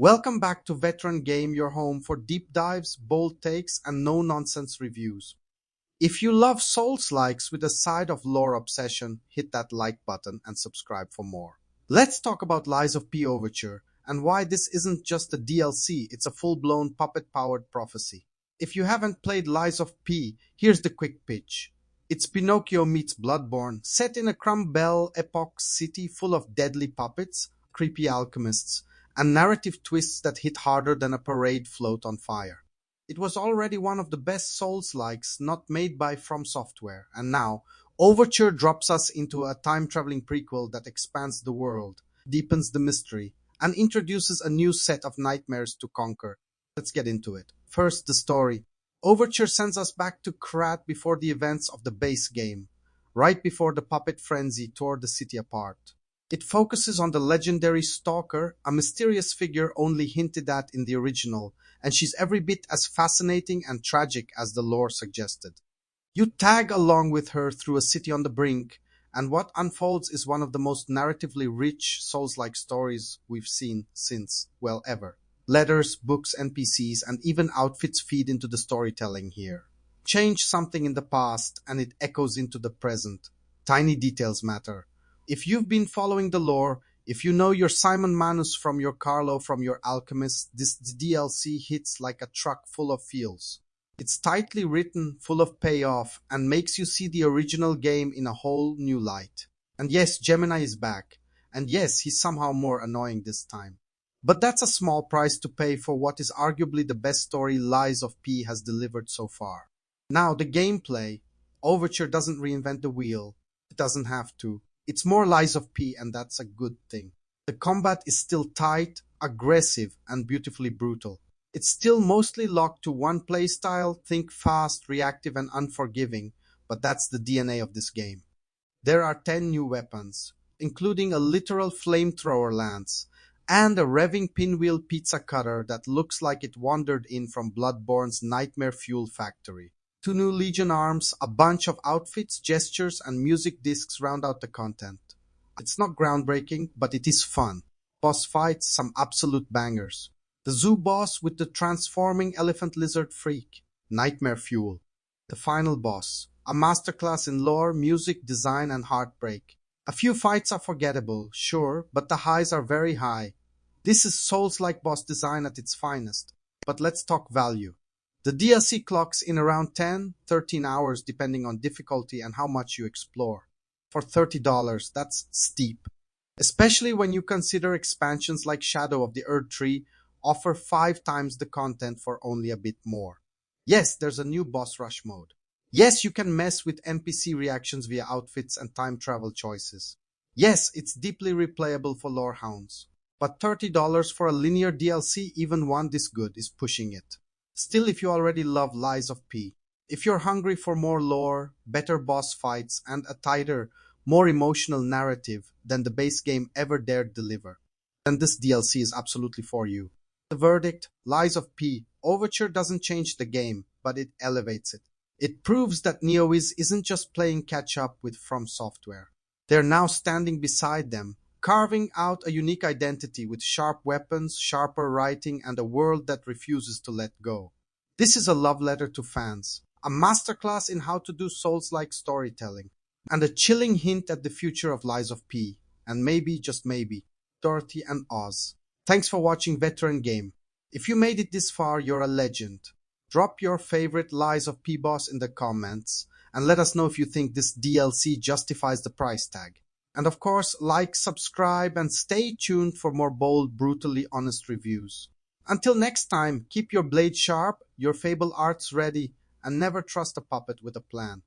Welcome back to Veteran Game, your home for deep dives, bold takes, and no-nonsense reviews. If you love Souls-likes with a side of lore obsession, hit that like button and subscribe for more. Let's talk about Lies of P Overture, and why this isn't just a DLC, it's a full-blown puppet-powered prophecy. If you haven't played Lies of P, here's the quick pitch. It's Pinocchio meets Bloodborne, set in a Crumb epoch city full of deadly puppets, creepy alchemists, and narrative twists that hit harder than a parade float on fire. It was already one of the best Souls-likes not made by From Software, and now Overture drops us into a time-traveling prequel that expands the world, deepens the mystery, and introduces a new set of nightmares to conquer. Let's get into it. First, the story. Overture sends us back to Krat before the events of the base game, right before the puppet frenzy tore the city apart. It focuses on the legendary Stalker, a mysterious figure only hinted at in the original, and she's every bit as fascinating and tragic as the lore suggested. You tag along with her through a city on the brink, and what unfolds is one of the most narratively rich Souls-like stories we've seen since, well, ever. Letters, books, NPCs, and even outfits feed into the storytelling here. Change something in the past, and it echoes into the present. Tiny details matter. If you've been following the lore, if you know your Simon Manus from your Carlo from your Alchemist, this DLC hits like a truck full of feels. It's tightly written, full of payoff, and makes you see the original game in a whole new light. And yes, Gemini is back. And yes, he's somehow more annoying this time. But that's a small price to pay for what is arguably the best story Lies of P has delivered so far. Now, the gameplay. Overture doesn't reinvent the wheel. It doesn't have to. It's more Lies of P, and that's a good thing. The combat is still tight, aggressive, and beautifully brutal. It's still mostly locked to one playstyle, think fast, reactive, and unforgiving, but that's the DNA of this game. There are 10 new weapons, including a literal flamethrower lance, and a revving pinwheel pizza cutter that looks like it wandered in from Bloodborne's nightmare fuel factory. 2 new Legion arms, a bunch of outfits, gestures, and music discs round out the content. It's not groundbreaking, but it is fun. Boss fights, some absolute bangers. The zoo boss with the transforming elephant lizard freak. Nightmare fuel. The final boss. A masterclass in lore, music, design, and heartbreak. A few fights are forgettable, sure, but the highs are very high. This is Souls-like boss design at its finest. But let's talk value. The DLC clocks in around 10-13 hours depending on difficulty and how much you explore. For $30, that's steep. Especially when you consider expansions like Shadow of the Erdtree offer 5 times the content for only a bit more. Yes, there's a new boss rush mode. Yes, you can mess with NPC reactions via outfits and time travel choices. Yes, it's deeply replayable for lorehounds. But $30 for a linear DLC, even one this good, is pushing it. Still, if you already love Lies of P, if you're hungry for more lore, better boss fights, and a tighter, more emotional narrative than the base game ever dared deliver, then this DLC is absolutely for you. The verdict, Lies of P. Overture doesn't change the game, but it elevates it. It proves that NeoWiz isn't just playing catch-up with From Software. They're now standing beside them, carving out a unique identity with sharp weapons, sharper writing, and a world that refuses to let go. This is a love letter to fans, a masterclass in how to do Souls-like storytelling, and a chilling hint at the future of Lies of P, and maybe, just maybe, Dorothy and Oz. Thanks for watching Veteran Game. If you made it this far, you're a legend. Drop your favorite Lies of P boss in the comments, and let us know if you think this DLC justifies the price tag. And of course, like, subscribe, and stay tuned for more bold, brutally honest reviews. Until next time, keep your blade sharp, your fable arts ready, and never trust a puppet with a plan.